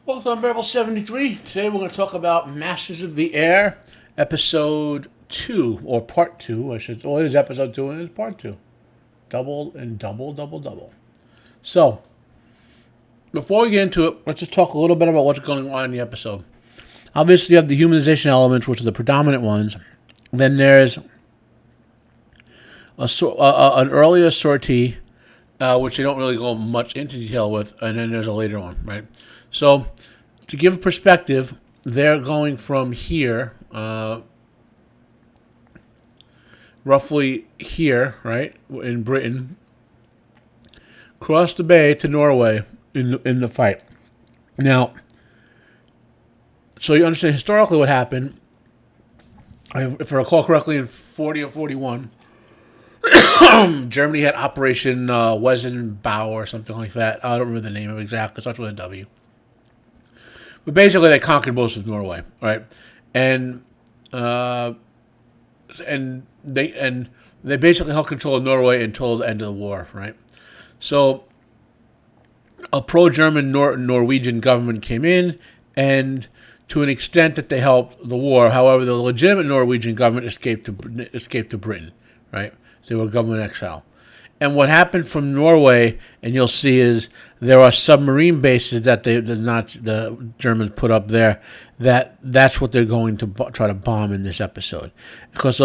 Welcome to Unbearable 73. Today we're going to talk about Masters of the Air, episode 2, or part 2. I should. Well, it is episode 2 and it is part 2. Double and double, double, double. So, before we get into it, let's just talk a little bit about what's going on in the episode. Obviously, you have the humanization elements, which are the predominant ones. Then there's an earlier sortie, which they don't really go much into detail with, and then there's a later one, right? So, to give a perspective, they're going from here, roughly here, right, in Britain, across the bay to Norway in the fight. Now, so you understand historically what happened. If I recall correctly, in 40 or 41, Germany had Operation Wesenbau or something like that. I don't remember the name of it exactly. It starts with a W. But basically, they conquered most of Norway, right? And they basically held control of Norway until the end of the war, right? So a pro-German Norwegian government came in, and to an extent that they helped the war. However, the legitimate Norwegian government escaped to Britain, right? They were government exile. And what happened from Norway, and you'll see, is there are submarine bases that the Germans put up there. That's what they're going to try to bomb in this episode, because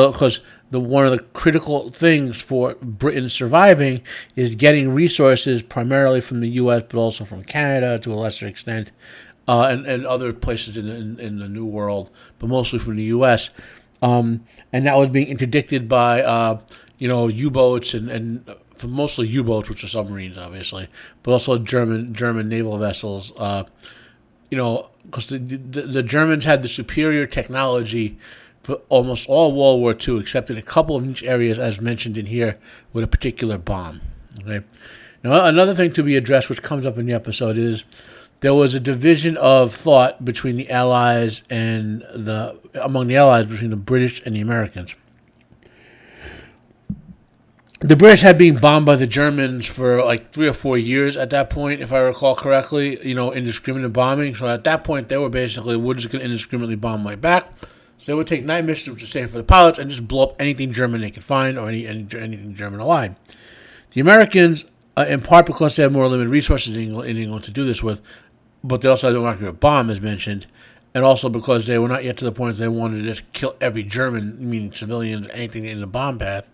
one of the critical things for Britain surviving is getting resources primarily from the U.S., but also from Canada to a lesser extent, and other places in the New World, but mostly from the U.S. And that was being interdicted by U-boats and mostly U-boats, which are submarines, obviously, but also German naval vessels. Because the Germans had the superior technology for almost all World War II, except in a couple of niche areas, as mentioned in here, with a particular bomb. Okay. Now, another thing to be addressed, which comes up in the episode, is there was a division of thought between the Allies and among the Allies between the British and the Americans. The British had been bombed by the Germans for like 3 or 4 years at that point, if I recall correctly, indiscriminate bombing. So at that point, they were basically, we're just going to indiscriminately bomb right back. So they would take night missions, which is safe for the pilots, and just blow up anything German they could find, or anything German allied. The Americans, in part because they had more limited resources in England to do this with, but they also had the nuclear bomb, as mentioned, and also because they were not yet to the point that they wanted to just kill every German, meaning civilians, anything in the bomb path.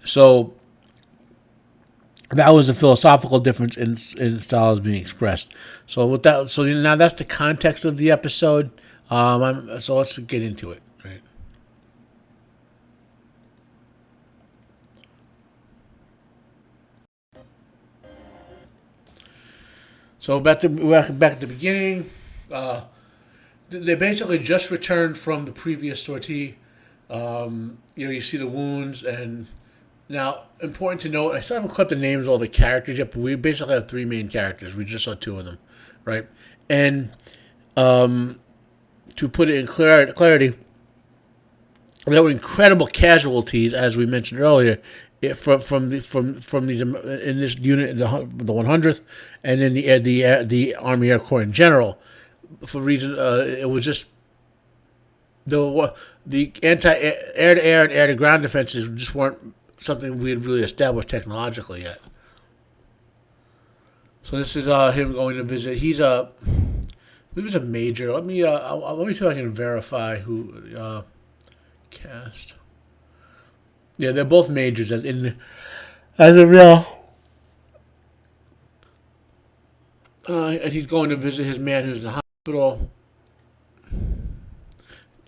So that was a philosophical difference in styles being expressed. So with that, now that's the context of the episode. So let's get into it. Right. So back at the beginning. They basically just returned from the previous sortie. You see the wounds and. Now, important to note, I still haven't cut the names of all the characters yet, but we basically have 3 main characters. We just saw 2 of them, right? And to put it in clarity, there were incredible casualties, as we mentioned earlier, from these in this unit, the 100th, and then the Army Air Corps in general. For reason, it was just the anti-air to air and air to ground defenses just weren't something we had really established technologically yet. So this is him going to visit. He was a major. Let me see if I can verify who cast. Yeah, they're both majors as of now. And he's going to visit his man who's in the hospital.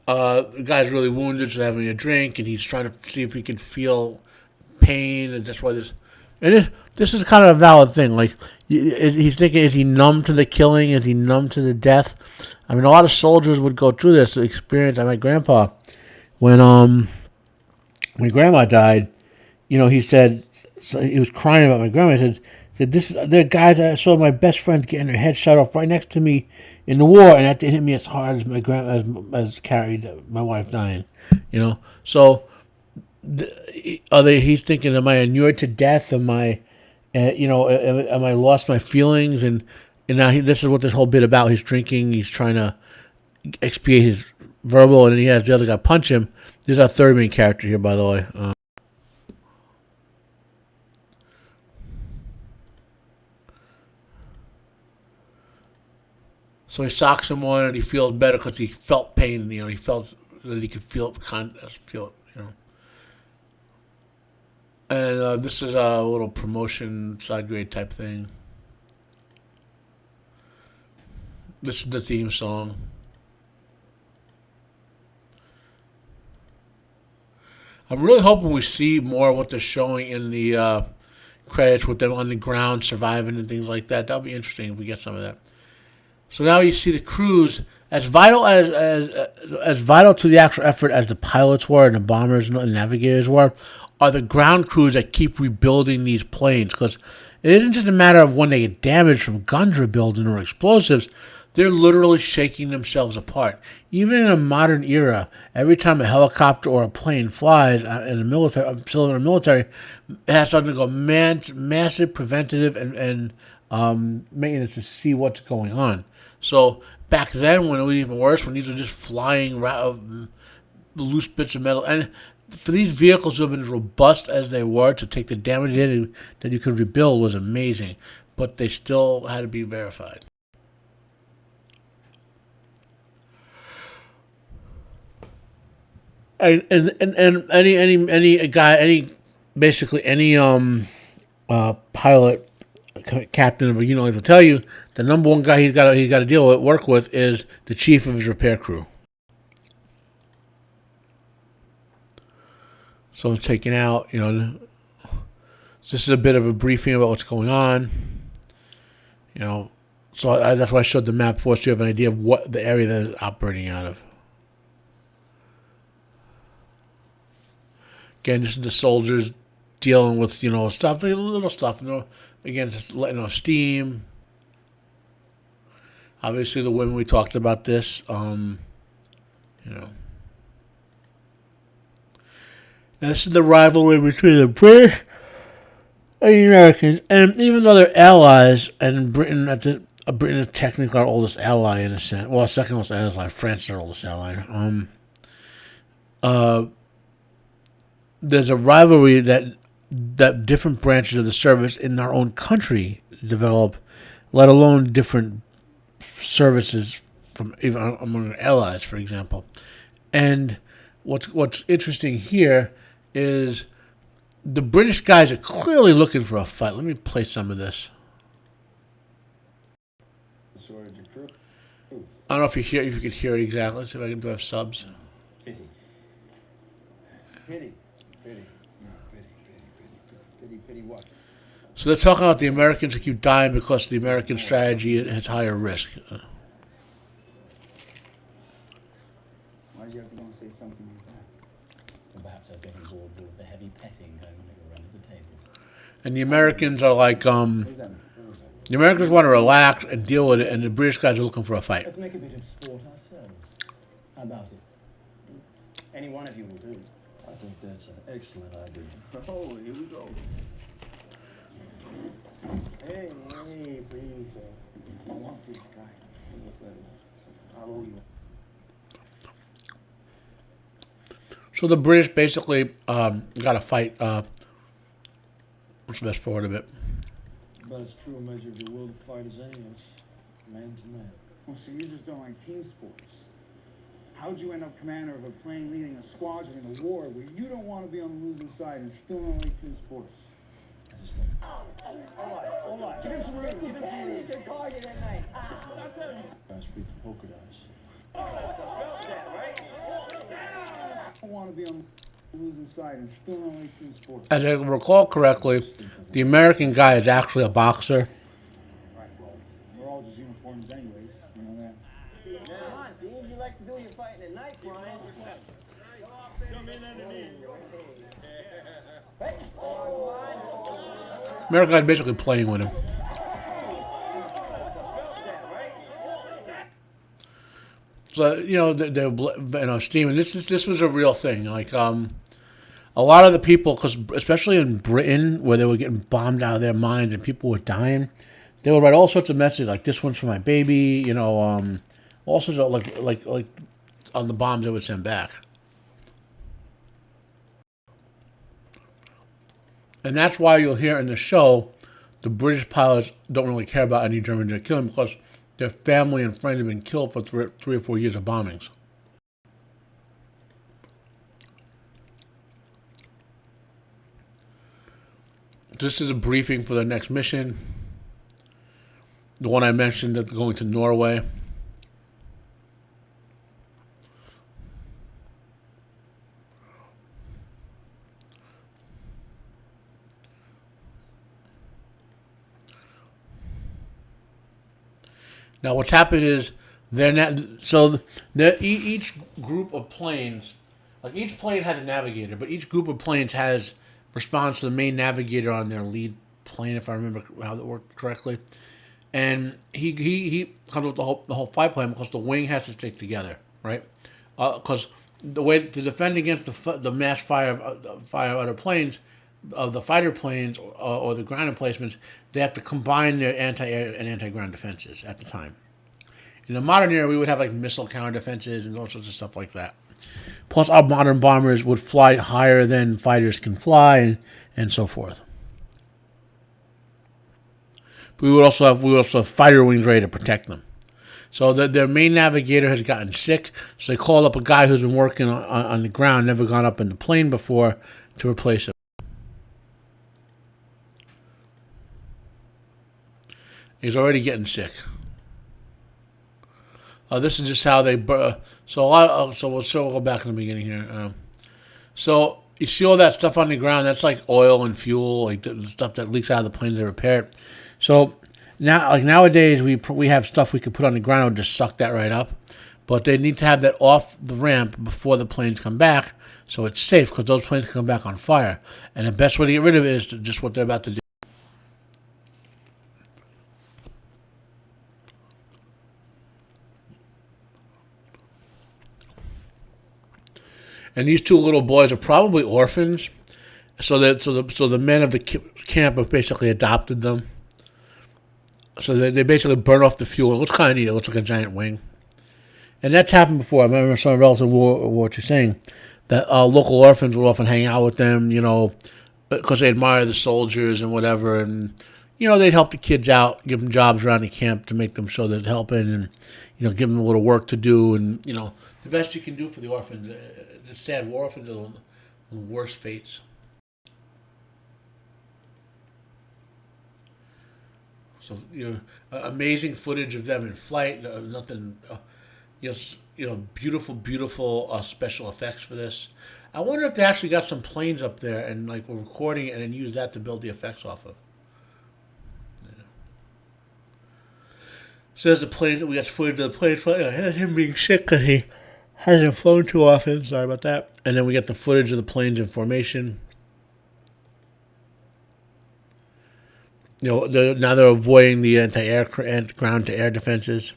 The guy's really wounded, so having a drink, and he's trying to see if he can feel pain, and that's why this. And this is kind of a valid thing. Like, he's thinking, is he numb to the killing? Is he numb to the death? I mean, a lot of soldiers would go through this experience. My grandpa, when my grandma died, he said, so he was crying about my grandma. He said there are guys I saw my best friend getting her head shot off right next to me in the war, and that didn't hit me as hard as my grandma as carried my wife dying. So. He's thinking, am I inured to death? Am I lost my feelings? And And now this is what this whole bit about. He's drinking. He's trying to expiate his verbal, and then he has the other guy punch him. There's our third main character here, by the way. So he socks him on, and he feels better because he felt pain. He felt that he could feel it. And this is a little promotion side grade type thing. This is the theme song. I'm really hoping we see more of what they're showing in the credits with them on the ground surviving and things like that. That'll be interesting if we get some of that. So now you see the crews as vital as vital to the actual effort as the pilots were and the bombers and the navigators were, are the ground crews that keep rebuilding these planes, because it isn't just a matter of when they get damaged from guns rebuilding or explosives. They're literally shaking themselves apart. Even in a modern era, every time a helicopter or a plane flies in the military, it has to undergo massive preventative and maintenance to see what's going on. So back then, when it was even worse, when these were just flying loose bits of metal, and for these vehicles to have been as robust as they were to take the damage that you could rebuild was amazing, but they still had to be verified. And any guy, basically any pilot, captain of a unit will tell you the number one guy he's got to work with is the chief of his repair crew. So it's taken out, this is a bit of a briefing about what's going on. So that's why I showed the map for us, so you have an idea of what the area that is operating out of. Again, this is the soldiers dealing with, stuff, little stuff. Again, just letting off steam. Obviously, the women, we talked about this. And this is the rivalry between the British and the Americans. And even though they're allies, and Britain is technically our oldest ally in a sense. Well, second oldest ally. France is our oldest ally. There's a rivalry that different branches of the service in our own country develop, let alone different services from even among allies, for example. And what's interesting here is the British guys are clearly looking for a fight. Let me play some of this. I don't know if you could hear it exactly. Let's see if I can do have subs. Pity. What? So they're talking about the Americans who keep dying because the American strategy has higher risk. Why did you have to go and say something like that? Well, perhaps I was getting bored with the heavy petting going on around the table. And the Americans are like, the Americans want to relax and deal with it, and the British guys are looking for a fight. Let's make a bit of sport ourselves. How about it? Any one of you will do. I think that's an excellent idea. Oh, here we go. Hey, please. I want this guy. I'll owe you. So the British basically got a fight. What's the best forward of it? About as true a measure of the will to fight as any of us, man to man. Well, so you just don't like team sports. How'd you end up commander of a plane leading a squadron in a war where you don't want to be on the losing side and still don't like team sports? I just think. Hold on. Give him some room. Give him some room. Good target that night. I speak the polka dots. I don't want to be on the losing side and still don't like team sports. As I recall correctly, the American guy is actually a boxer. Right, well, we're all just uniforms anyways. You know that. Come on, seems you like to do your fighting at night, Brian. Come in under me. Hey, American guy's basically playing with him. So they're steaming. This was a real thing. Like a lot of the people, because especially in Britain, where they were getting bombed out of their minds and people were dying, they would write all sorts of messages like "This one's for my baby," all sorts of like on the bombs they would send back. And that's why you'll hear in the show the British pilots don't really care about any German jet killing because their family and friends have been killed for 3 or 4 years of bombings. This is a briefing for the next mission. The one I mentioned that's going to Norway. Now, what's happened is they're not, so each group of planes, like each plane has a navigator, but each group of planes has responds to the main navigator on their lead plane, if I remember how that worked correctly. And he comes with the whole flight plan because the wing has to stick together, right? Because the way to defend against the mass fire of other planes, of the fighter planes or the ground emplacements, they have to combine their anti-air and anti-ground defenses at the time. In the modern era, we would have like missile counter defenses and all sorts of stuff like that. Plus, our modern bombers would fly higher than fighters can fly, and so forth. But we would also have fighter wings ready to protect them. So their main navigator has gotten sick, so they called up a guy who's been working on the ground, never gone up in the plane before, to replace him. He's already getting sick. This is just how they. So we'll go back in the beginning here. So you see all that stuff on the ground. That's like oil and fuel, like the stuff that leaks out of the planes they repair it. So now, like nowadays, we have stuff we could put on the ground and just suck that right up. But they need to have that off the ramp before the planes come back, so it's safe because those planes come back on fire. And the best way to get rid of it is just what they're about to do. And these two little boys are probably orphans, so the men of the camp have basically adopted them. So they basically burn off the fuel. It looks kind of neat. It looks like a giant wing. And that's happened before. I remember some relatives were what you're saying, that local orphans would often hang out with them, because they admire the soldiers and whatever. And, they'd help the kids out, give them jobs around the camp to make them show they're helping and, give them a little work to do. And, the best you can do for the orphans. It's sad. War orphans are the worst fates. So amazing footage of them in flight. Nothing, beautiful special effects for this. I wonder if they actually got some planes up there and like were recording it and then used that to build the effects off of. Yeah. So there's the plane. We got footage of the plane. Him being sick because he hasn't flown too often. Sorry about that. And then we get the footage of the planes in formation. Now they're avoiding the anti-air and ground-to-air defenses.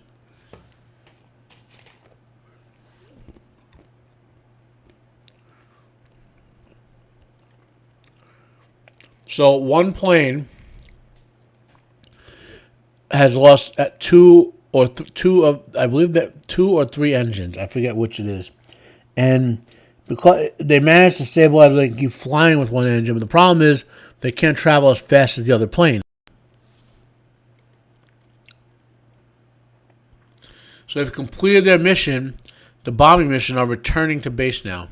So one plane has lost at two or three engines. I forget which it is, and because they managed to stabilize, they keep flying with one engine. But the problem is they can't travel as fast as the other plane. So they've completed their mission, the bombing mission, are returning to base now.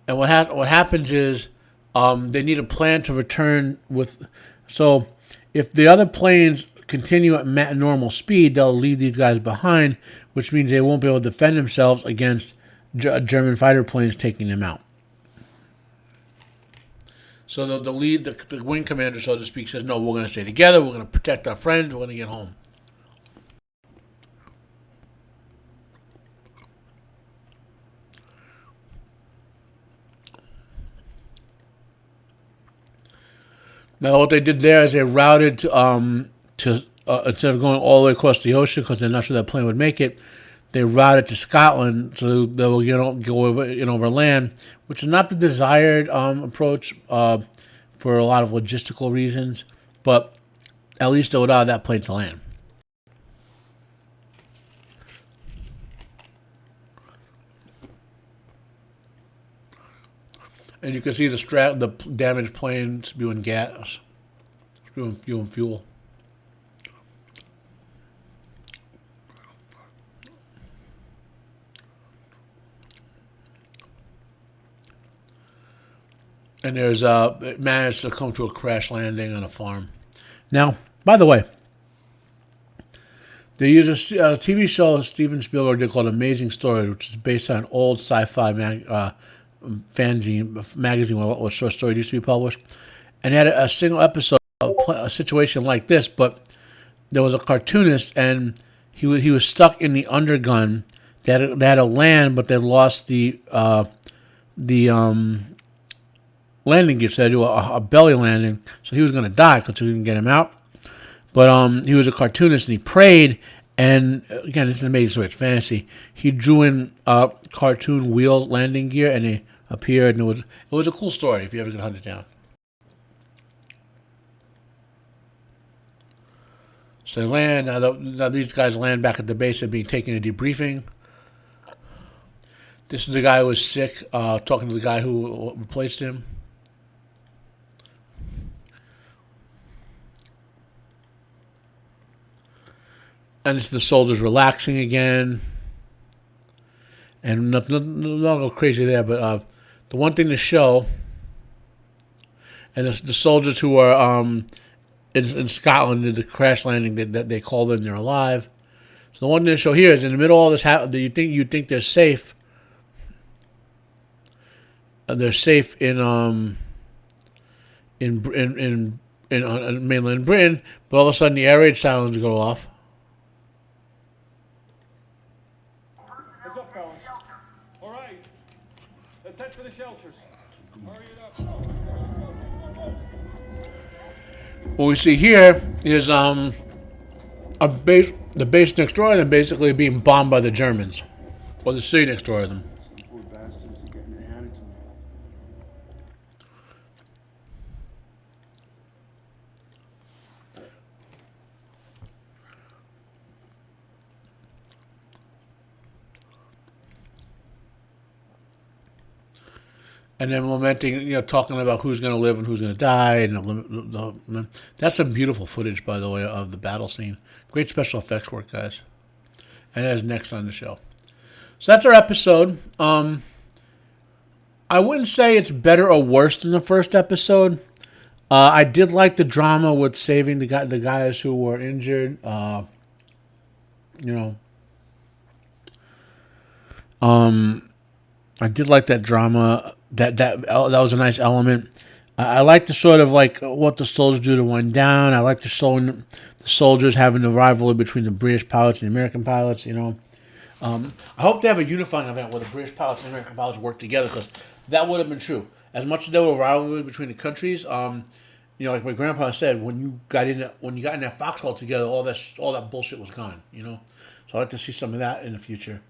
And what happens is they need a plan to return with. So if the other planes continue at normal speed, they'll leave these guys behind, which means they won't be able to defend themselves against German fighter planes taking them out. So the wing commander, so to speak, says, no, we're going to stay together, we're going to protect our friends, we're going to get home. Now, what they did there is they routed to instead of going all the way across the ocean because they're not sure that plane would make it, they routed to Scotland so they will go over land, which is not the desired approach for a lot of logistical reasons. but at least they would allow that plane to land. And you can see the damaged plane spewing gas, spewing fuel. And it managed to come to a crash landing on a farm. Now, by the way, they use a TV show Steven Spielberg did called Amazing Story, which is based on an old sci-fi fanzine magazine where short story used to be published. And it had a single episode of a situation like this, but there was a cartoonist, and he was stuck in the undergun. They had to land, but they lost the landing gear, so they had to do a belly landing. So he was going to die because we didn't get him out. But he was a cartoonist, and he prayed. And again, this is amazing story. It's fantasy. He drew in cartoon wheel landing gear, and they appeared. And it was a cool story if you ever can hunt it down. So they land. Now these guys land back at the base and being taken a debriefing. This is the guy who was sick, talking to the guy who replaced him. And this is the soldiers relaxing again. And not go crazy there, but the one thing to show, and the soldiers who are in Scotland did the crash landing that they called in, they're alive. So the one thing to show here is in the middle of all this, you think they're safe. They're safe in mainland Britain, but all of a sudden the air raid sirens go off. What's up, fellas? All right. Let's head for the shelters. Hurry it up. What we see here is the base next door to them basically being bombed by the Germans, or the city next door to them. Some poor bastards are getting an attitude. And then lamenting, talking about who's going to live and who's going to die. And that's some beautiful footage, by the way, of the battle scene. Great special effects work, guys. And that is next on the show. So that's our episode. I wouldn't say it's better or worse than the first episode. I did like the drama with saving the guys who were injured. I did like that drama. That was a nice element. I like the sort of like what the soldiers do to wind down. I like the showing the soldiers having the rivalry between the British pilots and the American pilots. I hope they have a unifying event where the British pilots and American pilots work together, because that would have been true. As much as there were rivalries between the countries, like my grandpa said, when you got in that foxhole together, all that bullshit was gone. So I'd like to see some of that in the future.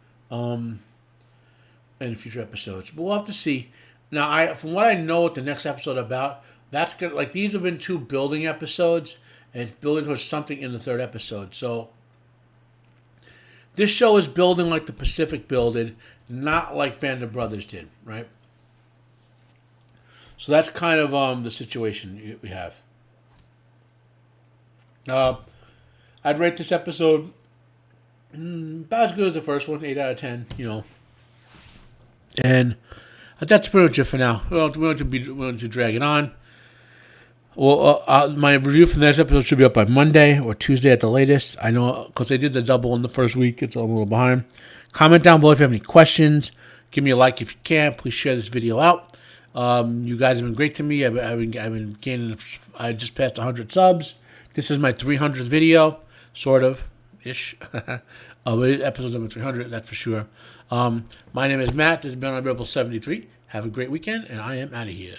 In future episodes, but we'll have to see. Now, from what I know, what the next episode about, that's good. Like, these have been 2 building episodes, and it's building towards something in the 3rd episode. So this show is building like the Pacific builded, not like Band of Brothers did, right? So that's kind of the situation we have. I'd rate this episode about as good as the first one, 8 out of 10. And that's pretty much it for now. We don't want to drag it on. Well, my review for the next episode should be up by Monday or Tuesday at the latest. I know, because they did the double in the first week. It's a little behind. Comment down below if you have any questions. Give me a like if you can. Please share this video out. You guys have been great to me. I've been gaining. I just passed 100 subs. This is my 300th video, sort of, ish. Episode number 300, that's for sure. My name is Matt. This has been UNBEARABLE 73. Have a great weekend, and I am out of here.